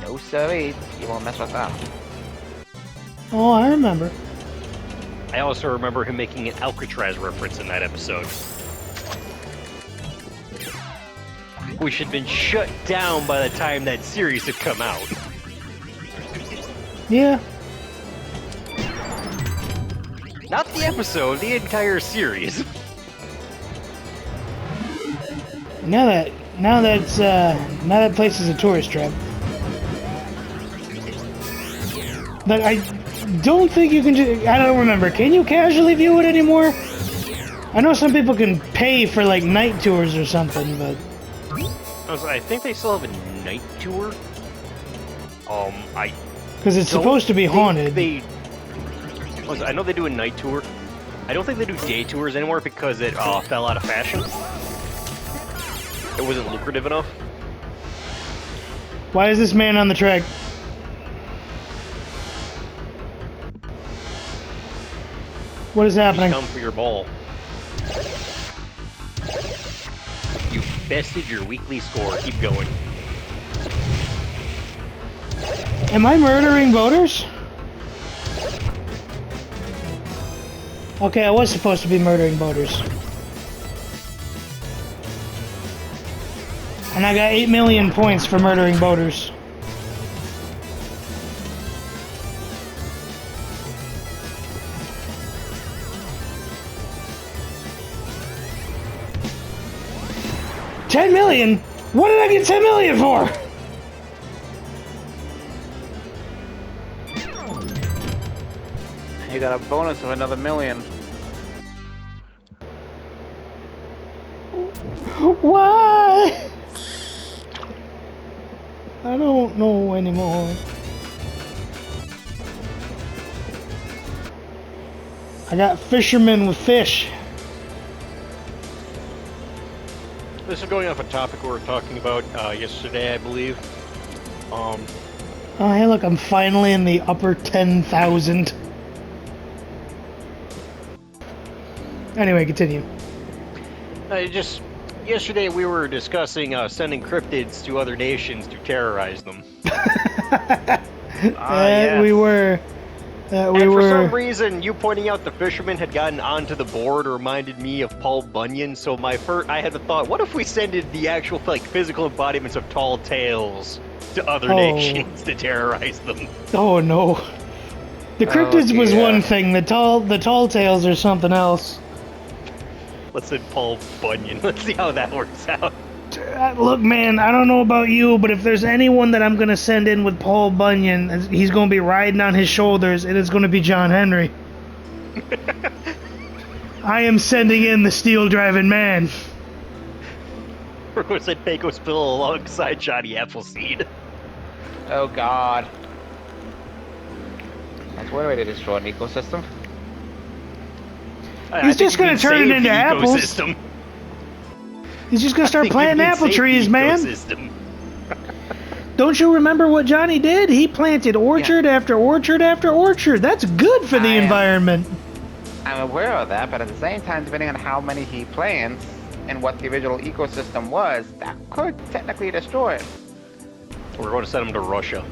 C: no siree, you won't mess with them.
A: Oh, I remember.
B: I also remember him making an Alcatraz reference in that episode. Which had been shut down by the time that series had come out.
A: Yeah.
B: Not the episode, the entire series.
A: Now that place is a tourist trap. But I don't think you can just... I don't remember. Can you casually view it anymore? I know some people can pay for, like, night tours or something, but...
B: I think they still have a night tour.
A: Because it's supposed to be haunted.
B: I know they do a night tour. I don't think they do day tours anymore because it fell out of fashion. It wasn't lucrative enough.
A: Why is this man on the track? What is happening?
B: Come for your ball. You bested your weekly score. Keep going.
A: Am I murdering voters? Okay, I was supposed to be murdering voters. And I got 8 million points for murdering voters. $10 million? What did I get 10 million for?
C: You got a bonus of another $1 million.
A: Why? I don't know anymore. I got fishermen with fish.
B: This is going off a topic we were talking about yesterday, I believe.
A: Oh, hey, look, I'm finally in the upper 10,000. Anyway, continue.
B: Yesterday we were discussing sending cryptids to other nations to terrorize them.
C: Yes.
A: We were.
B: For some reason, you pointing out the fisherman had gotten onto the board reminded me of Paul Bunyan. So I had the thought, what if we sent the actual physical embodiments of tall tales to other nations to terrorize them?
A: Oh no, the cryptids was one thing. The tall tales are something else.
B: Let's send Paul Bunyan. Let's see how that works out.
A: Look, man, I don't know about you, but if there's anyone that I'm gonna send in with Paul Bunyan, he's gonna be riding on his shoulders, and it's gonna be John Henry. I am sending in the steel-driving man.
B: We're going to send Pecos Bill alongside Johnny Appleseed.
C: Oh God. That's one way to destroy an ecosystem.
A: He's just gonna turn it into apples.
B: Ecosystem.
A: He's just gonna start
B: I think you
A: planting
B: mean
A: apple
B: save the
A: trees, man.
B: ecosystem.
A: Don't you remember what Johnny did? He planted orchard after orchard after orchard. That's good for the
C: I am.
A: environment.
C: I'm aware of that, but at the same time, depending on how many he plants and what the original ecosystem was, that could technically destroy it.
B: We're going to send him to Russia.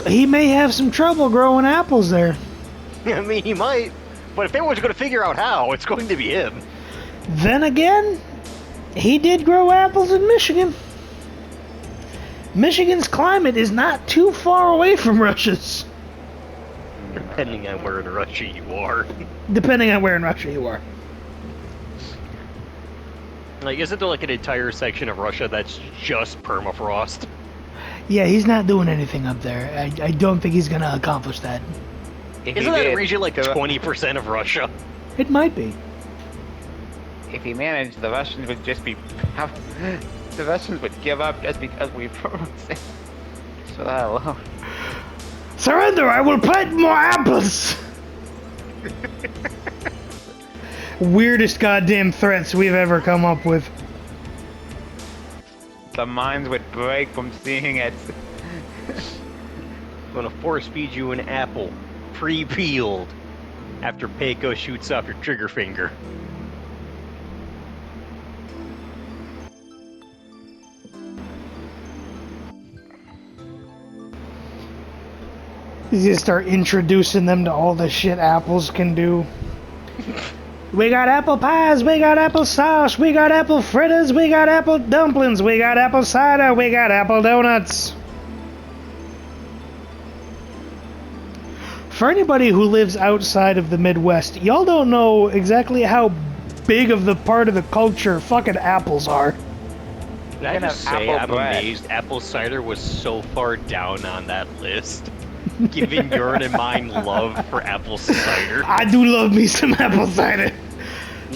A: He may have some trouble growing apples there.
B: I mean, he might. But if anyone's going to figure out how, it's going to be him.
A: Then again, he did grow apples in Michigan. Michigan's climate is not too far away from Russia's.
B: Depending on where in Russia you are.
A: Depending on where in Russia you are.
B: Like, isn't there like an entire section of Russia that's just permafrost?
A: Yeah, he's not doing anything up there. I don't think he's gonna accomplish that.
B: Isn't that region like 20% of Russia?
A: It might be.
C: If he managed, the Russians would just be... the Russians would give up just because we froze it. So that alone.
A: Surrender! I will plant more apples! Weirdest goddamn threats we've ever come up with.
C: The minds would break from seeing it.
B: I'm gonna force feed you an apple, pre-peeled, after Peiko shoots off your trigger finger.
A: He's gonna start introducing them to all the shit apples can do. We got apple pies, we got apple sauce, we got apple fritters, we got apple dumplings, we got apple cider, we got apple donuts. For anybody who lives outside of the Midwest, y'all don't know exactly how big of the part of the culture fucking apples are.
B: Can I just say,
C: apple
B: I'm
C: bread.
B: amazed apple cider was so far down on that list. Given your and mine love for apple cider.
A: I do love me some apple cider.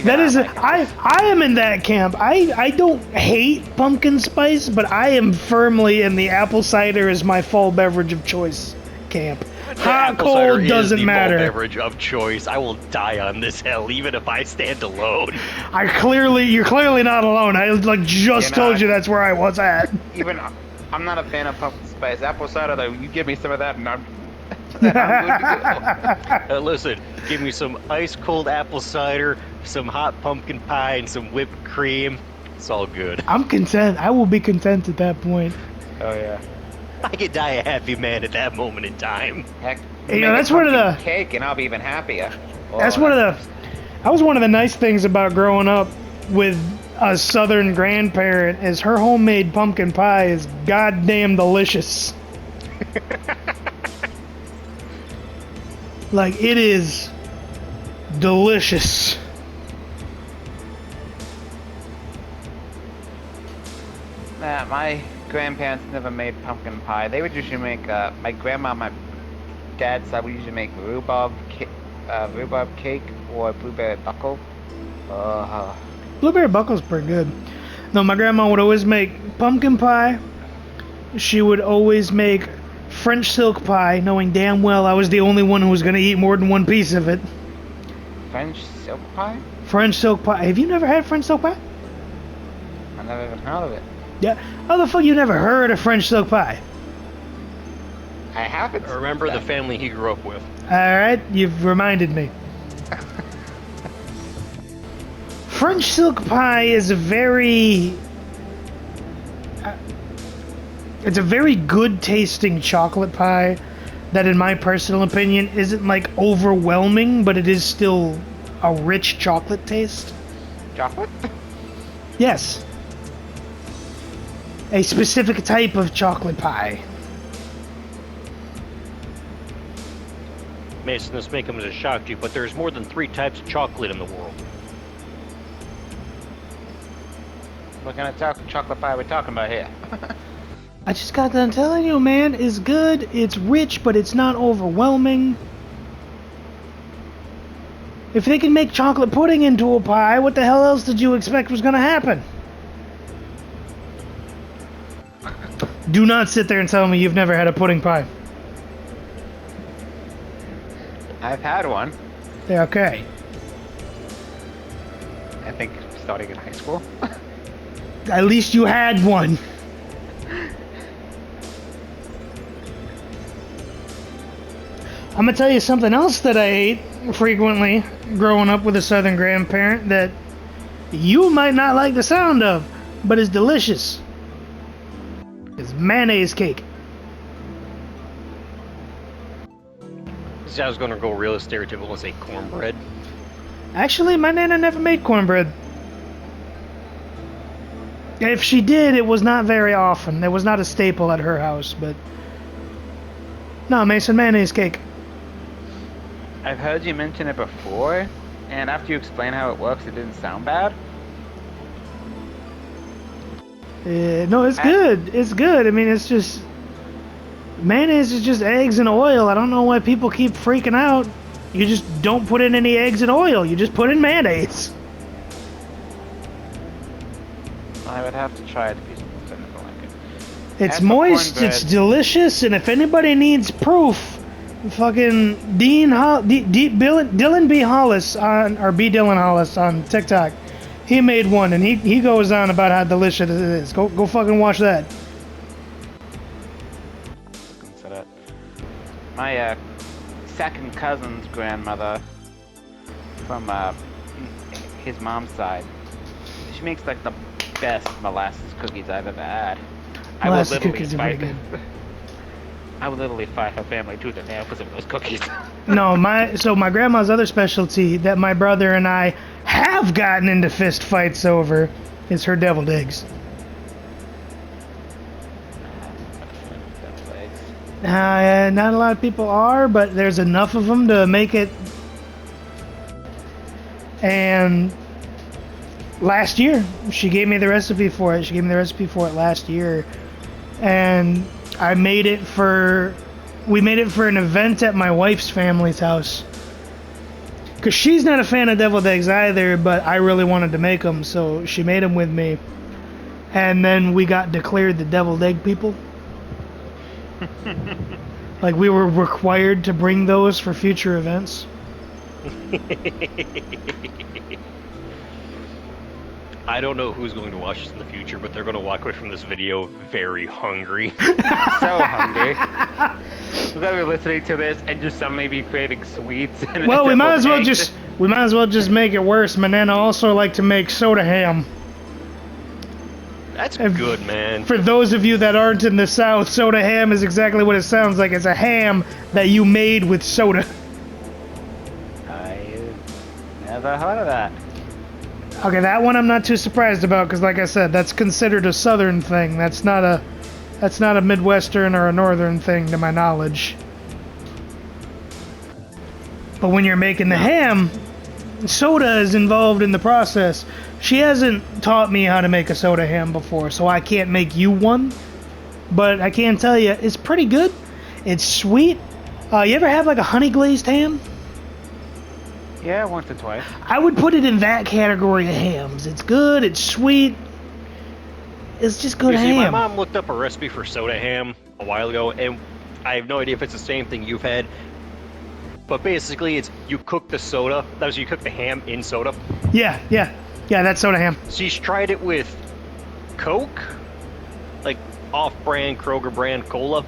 A: That is, I am in that camp. I don't hate pumpkin spice, but I am firmly in the apple cider is my fall beverage of choice camp. Hot,
B: Apple cider
A: cold,
B: is
A: doesn't
B: the
A: matter.
B: malt beverage of choice. I will die on this hill, even if I stand alone.
A: You're clearly not alone. I like just
C: You know,
A: told you that's where I was at.
C: Even I'm not a fan of pumpkin spice. Apple cider, though, you give me some of that and I'm good to go.
B: Listen, give me some ice cold apple cider, some hot pumpkin pie, and some whipped cream. It's all good.
A: I'm content. I will be content at that point.
C: Oh yeah.
B: I could die a happy man at that moment in time.
C: Heck,
A: You know,
C: make a
A: that's one of
C: pumpkin
A: the-
C: cake and I'll be even happier.
A: That's one of the. That was one of the nice things about growing up with a Southern grandparent is her homemade pumpkin pie is goddamn delicious. Like it is delicious.
C: My grandparents never made pumpkin pie. They would usually make, my grandma, my dad's side would usually make rhubarb cake or blueberry buckle.
A: Blueberry buckle's pretty good. No, my grandma would always make pumpkin pie. She would always make French silk pie, knowing damn well I was the only one who was going to eat more than one piece of it.
C: French silk pie?
A: French silk pie. Have you never had French silk pie?
C: I never even heard of it.
A: Yeah. How the fuck you never heard of French silk pie?
C: I haven't.
B: Remember the family he grew up with.
A: Alright, you've reminded me. French silk pie is a very... it's a very good tasting chocolate pie that in my personal opinion isn't like overwhelming, but it is still a rich chocolate taste.
C: Chocolate?
A: Yes. A specific type of chocolate pie.
B: Mason, this may come as a shock to you, but there's more than 3 types of chocolate in the world.
C: What kind of chocolate pie are we talking about here?
A: I just got done telling you, man, it's good, it's rich, but it's not overwhelming. If they can make chocolate pudding into a pie, what the hell else did you expect was gonna happen? Do not sit there and tell me you've never had a pudding pie.
C: I've had one.
A: Yeah, okay.
C: I think starting in high school.
A: At least you had one. I'm gonna tell you something else that I ate frequently growing up with a southern grandparent that you might not like the sound of, but is delicious. It's mayonnaise cake.
B: I was gonna go real stereotypical and say cornbread.
A: Actually, my nana never made cornbread. If she did, it was not very often. It was not a staple at her house, but... No, Mason, mayonnaise cake.
C: I've heard you mention it before, and after you explain how it works, it didn't sound bad.
A: No, it's good. It's good. I mean, it's just... Mayonnaise is just eggs and oil. I don't know why people keep freaking out. You just don't put in any eggs and oil. You just put in mayonnaise.
C: I would have to try it to be something like it.
A: It's
C: As for
A: moist,
C: cornbread-
A: it's delicious, and if anybody needs proof, fucking Dylan B. Hollis on, or B. Dylan Hollis on TikTok, he made one, and he goes on about how delicious it is. Go fucking watch that.
C: So that my second cousin's grandmother from his mom's side, she makes like the best molasses cookies I've ever had.
A: Molasses cookies are pretty good.
C: I would literally fight her family tooth and nail for some of those cookies.
A: No, my grandma's other specialty that my brother and I have gotten into fist fights over is her deviled eggs. Not a lot of people are, but there's enough of them to make it. And last year, she gave me the recipe for it. She gave me the recipe for it last year, and I made it for. We made it for an event at my wife's family's house. Cause she's not a fan of deviled eggs either, but I really wanted to make them, so she made them with me. And then we got declared the deviled egg people. Like we were required to bring those for future events.
B: I don't know who's going to watch this in the future, but they're going to walk away from this video very hungry.
C: So hungry. We're gonna be listening to this and just suddenly be craving sweets. And
A: Well, we might as well
C: eggs.
A: just make it worse. My nana also liked to make soda ham.
B: That's
A: If-
B: good, man.
A: For those of you that aren't in the South, soda ham is exactly what it sounds like. It's a ham that you made with soda.
C: I've never heard of that.
A: Okay, that one I'm not too surprised about because, like I said, that's considered a Southern thing. That's not a Midwestern or a Northern thing, to my knowledge. But when you're making the ham, soda is involved in the process. She hasn't taught me how to make a soda ham before, so I can't make you one. But I can tell you, it's pretty good. It's sweet. You ever have like a honey glazed ham?
C: Yeah, once or twice.
A: I would put it in that category of hams. It's good, it's sweet. It's just good
B: You see, my
A: ham.
B: mom looked up a recipe for soda ham a while ago, and I have no idea if it's the same thing you've had. But basically, it's you cook the soda. That was you cook the ham in soda.
A: Yeah, that's soda ham.
B: She's tried it with Coke, like off-brand Kroger brand cola.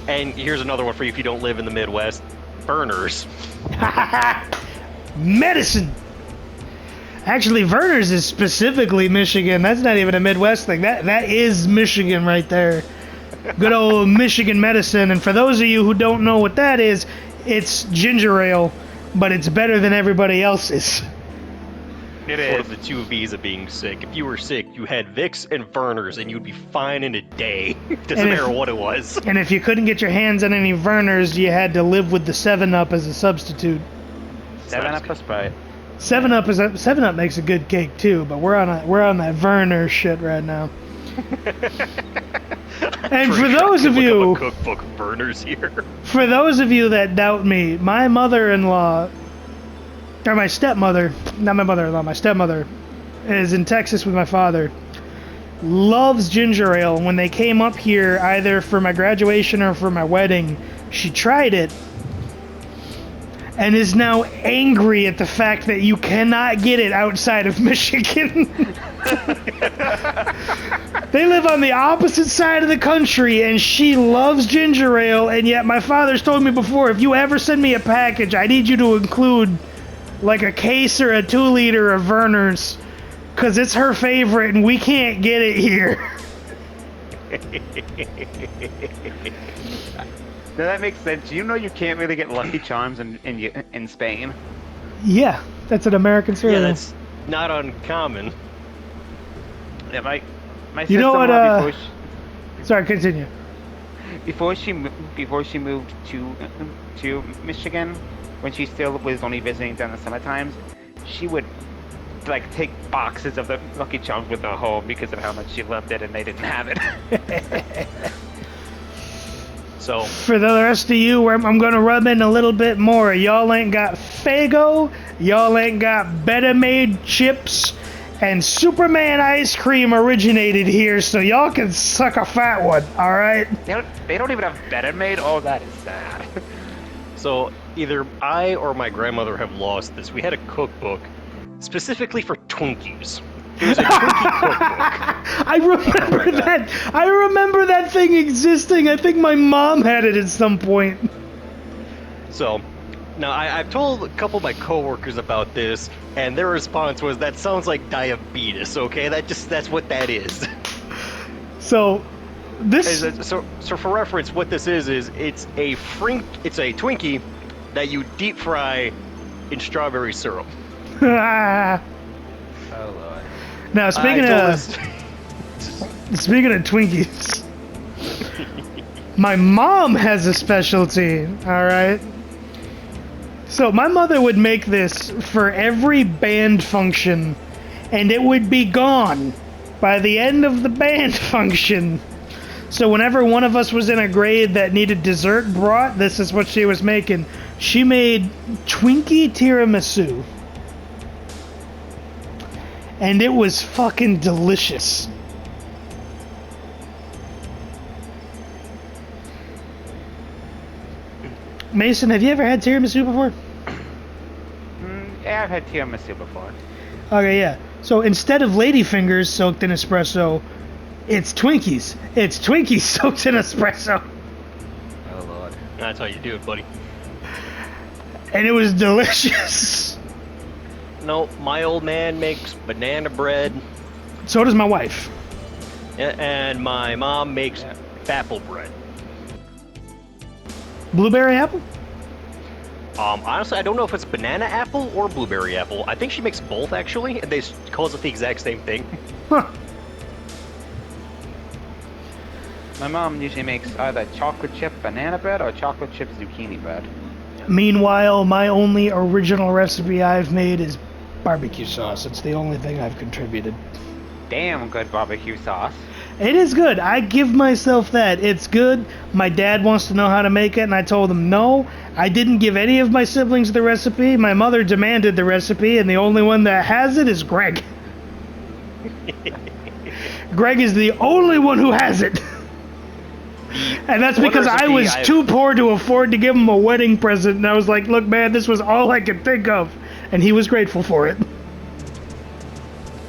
B: And here's another one for you if you don't live in the Midwest: Burners.
A: Medicine. Actually, Verner's is specifically Michigan. That's not even a Midwest thing. That is Michigan right there. Good old Michigan medicine. And for those of you who don't know what that is, it's ginger ale, but it's better than everybody else's.
C: It
B: One
C: is.
B: of the two V's of being sick. If you were sick, you had Vicks and Vernors, and you'd be fine in a day. Doesn't
A: And if-
B: matter what it was.
A: And if you couldn't get your hands on any Verner's, you had to live with the 7-Up as a substitute.
C: 7 Up or Sprite.
A: Seven Up makes a good cake too, but we're on that Werner shit right now. And for those of you,
B: cookbook burners here.
A: For those of you that doubt me, my mother-in-law, or my stepmother, not my mother-in-law, my stepmother, is in Texas with my father. Loves ginger ale. When they came up here, either for my graduation or for my wedding, she tried it and is now angry at the fact that you cannot get it outside of Michigan. They live on the opposite side of the country, and she loves ginger ale, and yet my father's told me before, if you ever send me a package, I need you to include like a case or a 2-liter of Werner's, because it's her favorite, and we can't get it here.
C: No, that makes sense. You know you can't really get Lucky Charms in Spain.
A: Yeah, that's an American cereal.
B: Yeah, that's not uncommon.
C: Yeah, my
A: You know what?
C: sister-in-law,
A: Sorry, continue.
C: before she moved to Michigan, when she still was only visiting during the summer times, she would like take boxes of the Lucky Charms with her home because of how much she loved it, and they didn't have it.
B: So
A: For the rest of you, I'm gonna rub in a little bit more. Y'all ain't got Faygo, y'all ain't got Better Made chips, and Superman ice cream originated here, so y'all can suck a fat one, alright?
C: They don't even have Better Made. Oh, that is sad.
B: So either I or my grandmother have lost this. We had a cookbook specifically for Twinkies. It was a Twinkie cookbook.
A: I remember that thing existing. I think my mom had it at some point.
B: So now I've told a couple of my coworkers about this, and their response was, "That sounds like diabetes." Okay, that's what that is.
A: So this
B: So for reference, what this is it's a Twinkie that you deep fry in strawberry syrup.
C: Oh Lord.
A: Now speaking of Twinkies, my mom has a specialty, alright? So my mother would make this for every band function, and it would be gone by the end of the band function. So whenever one of us was in a grade that needed dessert brought, this is what she was making. She made Twinkie tiramisu. And it was fucking delicious. Mason, have you ever had tiramisu before?
C: Yeah, I've had tiramisu before.
A: Okay, yeah. So instead of ladyfingers soaked in espresso, it's Twinkies. It's Twinkies soaked in espresso.
C: Oh Lord.
B: That's how you do it, buddy.
A: And it was delicious.
B: No, my old man makes banana bread,
A: So does my wife.
B: and my mom makes apple bread.
A: Blueberry apple?
B: Honestly, I don't know if it's banana apple or blueberry apple. I think she makes both, actually, and they calls it the exact same thing.
A: Huh.
C: My mom usually makes either chocolate chip banana bread or chocolate chip zucchini bread.
A: Meanwhile, my only original recipe I've made is barbecue sauce. It's the only thing I've contributed.
C: Damn good barbecue sauce.
A: It is good. I give myself that. It's good. My dad wants to know how to make it, and I told him no. I didn't give any of my siblings the recipe. My mother demanded the recipe, and the only one that has it is Greg. Greg is the only one who has it. And that's because I was too poor to afford to give him a wedding present, and I was like, look, man, this was all I could think of. And he was grateful for it.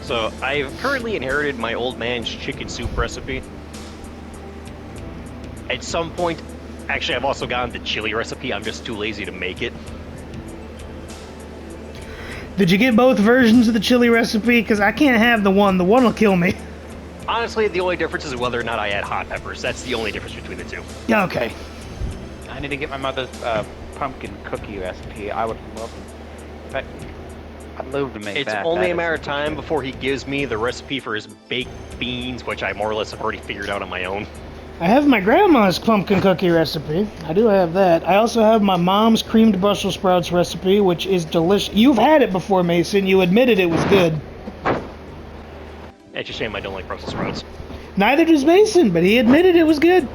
B: So I've currently inherited my old man's chicken soup recipe. At some point, actually, I've also gotten the chili recipe. I'm just too lazy to make it.
A: Did you get both versions of the chili recipe? Because I can't have the one. The one will kill me.
B: Honestly, the only difference is whether or not I add hot peppers. That's the only difference between the two.
A: Yeah, okay.
C: I need to get my mother's pumpkin cookie recipe. I would love it. I'd love to make
B: It's
C: that.
B: only
C: That
B: a matter
C: is
B: of time before he gives me the recipe for his baked beans, which I more or less have already figured out on my own.
A: I have my grandma's pumpkin cookie recipe. I do have that. I also have my mom's creamed Brussels sprouts recipe, which is delicious. You've had it before, Mason. You admitted it was good.
B: It's a shame I don't like Brussels sprouts.
A: Neither does Mason, but he admitted it was good.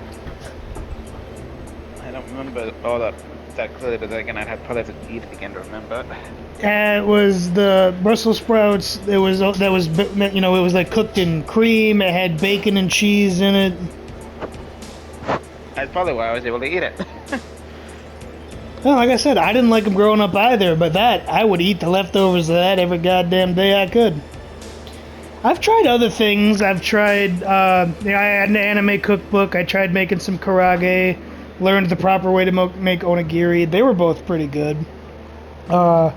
C: I don't remember all that clearly, but then again, I'd have probably have to eat it again to remember.
A: It was the Brussels sprouts. It was like cooked in cream. It had bacon and cheese in it.
C: That's probably why I was able to eat it.
A: Well, like I said, I didn't like them growing up either, but I would eat the leftovers of that every goddamn day I could. I've tried other things. I've tried, I had an anime cookbook. I tried making some karage, learned the proper way to make onigiri. They were both pretty good. I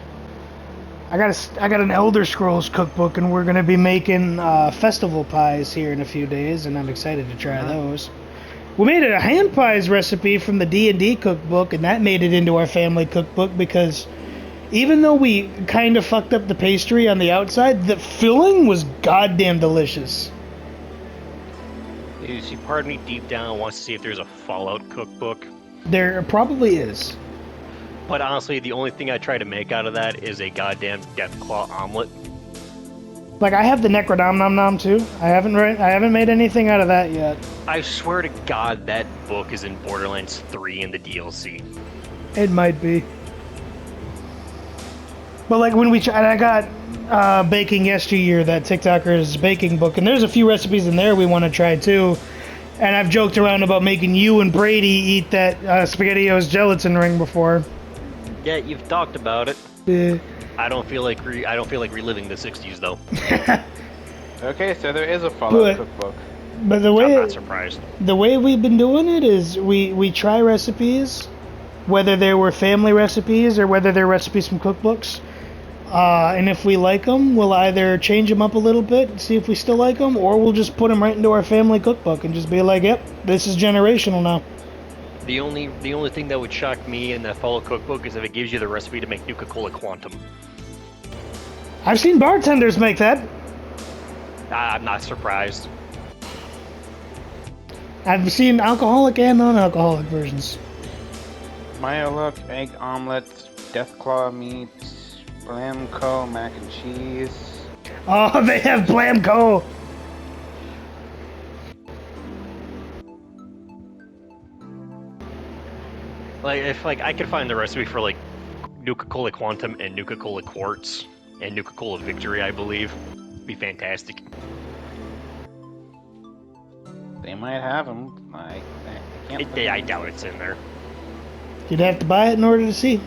A: got an Elder Scrolls cookbook, and we're gonna be making festival pies here in a few days, and I'm excited to try those. We made a hand pies recipe from the D&D cookbook, and that made it into our family cookbook because even though we kind of fucked up the pastry on the outside, the filling was goddamn delicious.
B: You see, part of me deep down wants to see if there's a Fallout cookbook.
A: There probably is.
B: But honestly, the only thing I try to make out of that is a goddamn Deathclaw omelet.
A: Like, I have the Necrodom Nom Nom too. I haven't made anything out of that yet.
B: I swear to God, that book is in Borderlands 3 in the DLC.
A: It might be. But like when I got Baking Yesteryear, that TikToker's baking book, and there's a few recipes in there we want to try too. And I've joked around about making you and Brady eat that SpaghettiOs gelatin ring before.
B: Yeah, you've talked about it.
A: Yeah.
B: I don't feel like reliving the 60s though.
C: Okay, so there is a Fallout cookbook.
A: But
B: I'm not surprised.
A: The way we've been doing it is we try recipes, whether they were family recipes or whether they're recipes from cookbooks. And if we like them, we'll either change them up a little bit and see if we still like them, or we'll just put them right into our family cookbook and just be like, yep, this is generational now.
B: The only thing that would shock me in that Fallout cookbook is if it gives you the recipe to make Nuka-Cola Quantum.
A: I've seen bartenders make that.
B: I'm not surprised.
A: I've seen alcoholic and non-alcoholic versions.
C: Look, egg omelets, Deathclaw meat, Blamco mac and cheese.
A: Oh, they have Blamco.
B: Like, if I could find the recipe for like Nuka-Cola Quantum and Nuka-Cola Quartz and Nuka-Cola Victory, I believe, it'd be fantastic.
C: They might have them. I can't.
B: I doubt it's in there.
A: You'd have to buy it in order to see.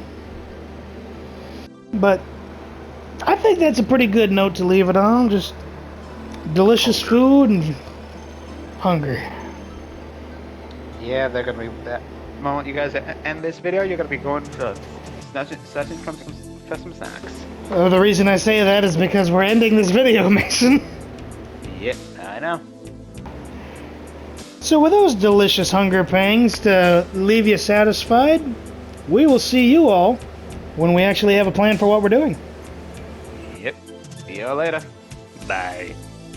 A: But I think that's a pretty good note to leave it on. Just delicious food and hunger.
C: Yeah, they're gonna be that moment you guys end this video. You're gonna be going to snatching for some snacks.
A: The reason I say that is because we're ending this video, Mason.
C: Yep, I know.
A: So with those delicious hunger pangs to leave you satisfied, we will see you all when we actually have a plan for what we're doing.
C: Yep. See you later.
B: Bye.